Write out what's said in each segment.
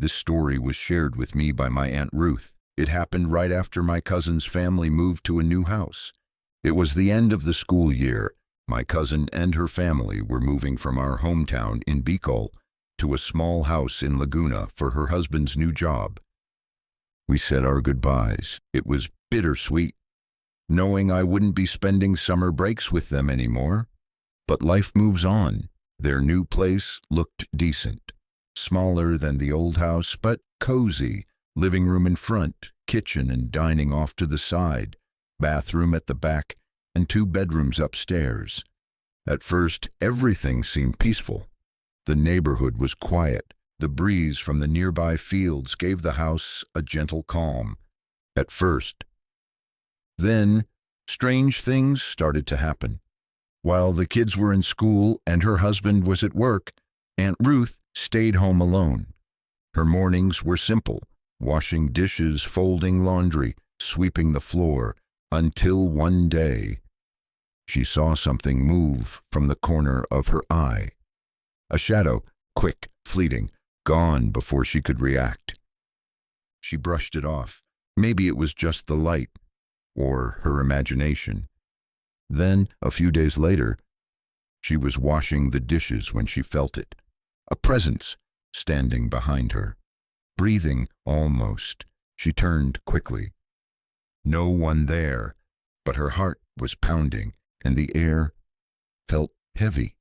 This story was shared with me by my Aunt Ruth. It happened right after my cousin's family moved to a new house. It was the end of the school year. My cousin and her family were moving from our hometown in Bicol to a small house in Laguna for her husband's new job. We said our goodbyes. It was bittersweet, knowing I wouldn't be spending summer breaks with them anymore. But life moves on. Their new place looked decent. Smaller than the old house, but cozy. Living room in front, kitchen and dining off to the side, bathroom at the back, and 2 bedrooms upstairs. At first, everything seemed peaceful. The neighborhood was quiet. The breeze from the nearby fields gave the house a gentle calm. At first. Then, strange things started to happen. While the kids were in school and her husband was at work, Aunt Ruth stayed home alone. Her mornings were simple: washing dishes, folding laundry, sweeping the floor, until one day she saw something move from the corner of her eye. A shadow, quick, fleeting, gone before she could react. She brushed it off. Maybe it was just the light, or her imagination. Then, a few days later, she was washing the dishes when she felt it. A presence standing behind her. Breathing almost. She turned quickly. No one there, but her heart was pounding, and the air felt heavy.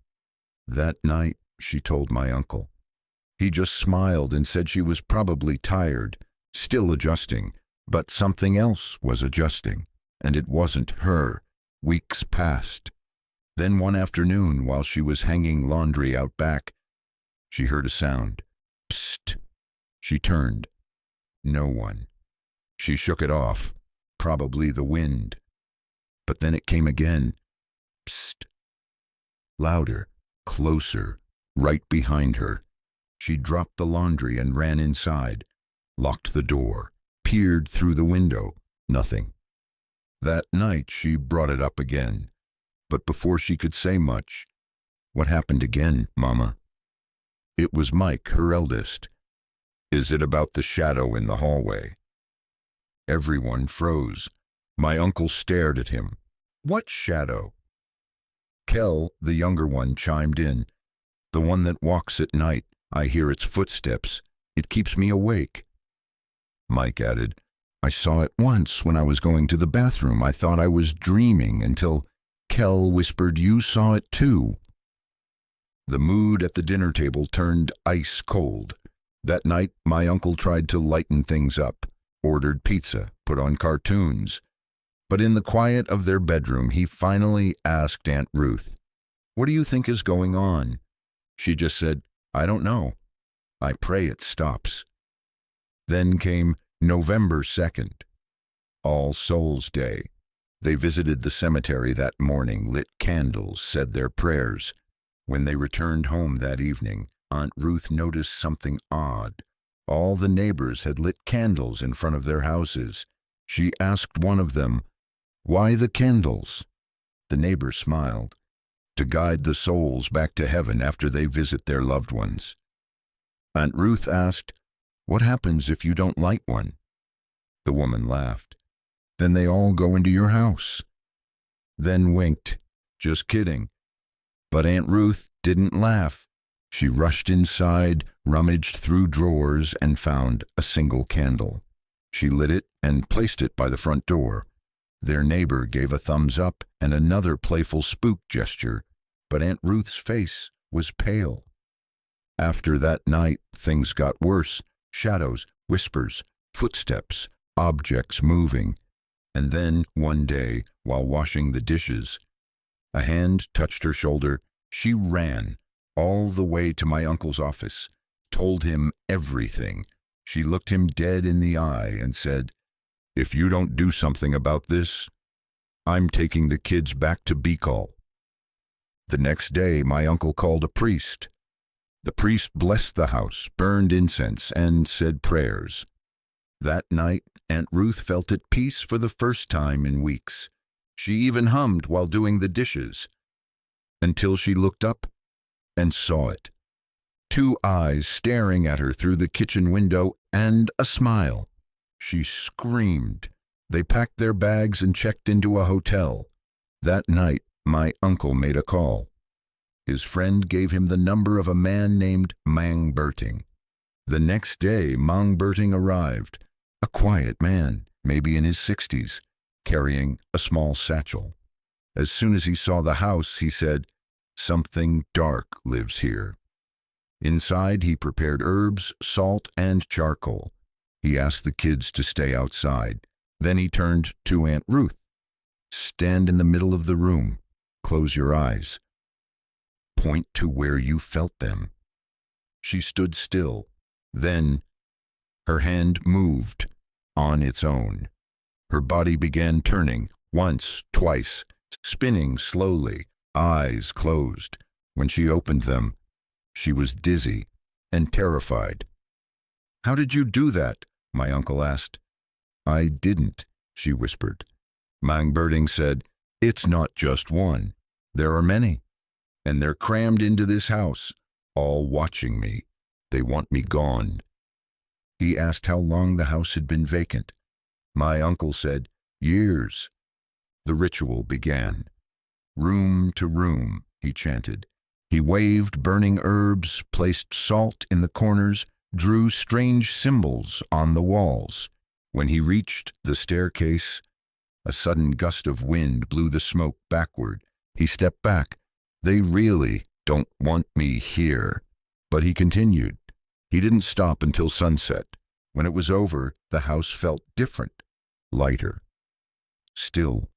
That night, she told my uncle. He just smiled and said she was probably tired, still adjusting, but something else was adjusting, and it wasn't her. Weeks passed. Then one afternoon, while she was hanging laundry out back, she heard a sound. Psst! She turned. No one. She shook it off. Probably the wind. But then it came again. Psst! Louder, closer, right behind her. She dropped the laundry and ran inside, locked the door, peered through the window. Nothing. That night she brought it up again. But before she could say much, "What happened again, Mama?" It was Mike, her eldest. "Is it about the shadow in the hallway?" Everyone froze. My uncle stared at him. "What shadow?" Kel, the younger one, chimed in. "The one that walks at night. I hear its footsteps. It keeps me awake." Mike added, "I saw it once when I was going to the bathroom. I thought I was dreaming until Kel whispered you saw it too." The mood at the dinner table turned ice cold. That night, my uncle tried to lighten things up, ordered pizza, put on cartoons. But in the quiet of their bedroom, he finally asked Aunt Ruth, "What do you think is going on?" She just said, "I don't know. I pray it stops." Then came November 2nd, All Souls Day. They visited the cemetery that morning, lit candles, said their prayers. When they returned home that evening, Aunt Ruth noticed something odd. All the neighbors had lit candles in front of their houses. She asked one of them, "Why the candles?" The neighbor smiled. "To guide the souls back to heaven after they visit their loved ones." Aunt Ruth asked, "What happens if you don't light one?" The woman laughed. "Then they all go into your house." Then winked. "Just kidding." But Aunt Ruth didn't laugh. She rushed inside, rummaged through drawers, and found a single candle. She lit it and placed it by the front door. Their neighbor gave a thumbs up and another playful spook gesture, but Aunt Ruth's face was pale. After that night, things got worse. Shadows, whispers, footsteps, objects moving. And then, one day, while washing the dishes, a hand touched her shoulder. She ran all the way to my uncle's office, told him everything. She looked him dead in the eye and said, "If you don't do something about this, I'm taking the kids back to Bicol." The next day, my uncle called a priest. The priest blessed the house, burned incense, and said prayers. That night, Aunt Ruth felt at peace for the first time in weeks. She even hummed while doing the dishes, until she looked up and saw it. 2 eyes staring at her through the kitchen window, and a smile. She screamed. They packed their bags and checked into a hotel. That night, my uncle made a call. His friend gave him the number of a man named Mang Berting. The next day, Mang Berting arrived, a quiet man, maybe in his 60s, carrying a small satchel. As soon as he saw the house, he said, "Something dark lives here." Inside, he prepared herbs, salt, and charcoal. He asked the kids to stay outside. Then he turned to Aunt Ruth. "Stand in the middle of the room. Close your eyes. Point to where you felt them." She stood still. Then her hand moved on its own. Her body began turning, once, twice, spinning slowly, eyes closed. When she opened them, she was dizzy and terrified. "How did you do that?" my uncle asked. "I didn't," she whispered. Mang Berting said, "It's not just one. There are many. And they're crammed into this house, all watching me. They want me gone." He asked how long the house had been vacant. My uncle said, "Years." The ritual began. Room to room, he chanted. He waved burning herbs, placed salt in the corners, drew strange symbols on the walls. When he reached the staircase, a sudden gust of wind blew the smoke backward. He stepped back. "They really don't want me here." But he continued. He didn't stop until sunset. When it was over, the house felt different, lighter, still,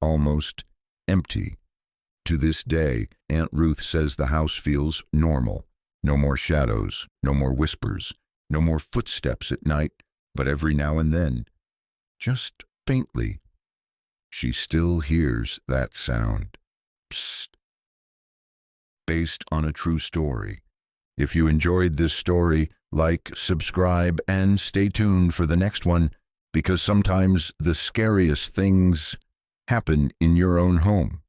almost empty. To this day, Aunt Ruth says the house feels normal. No more shadows, no more whispers, no more footsteps at night, but every now and then, just faintly, she still hears that sound. Psst. Based on a true story. If you enjoyed this story, like, subscribe, and stay tuned for the next one, because sometimes the scariest things happen in your own home.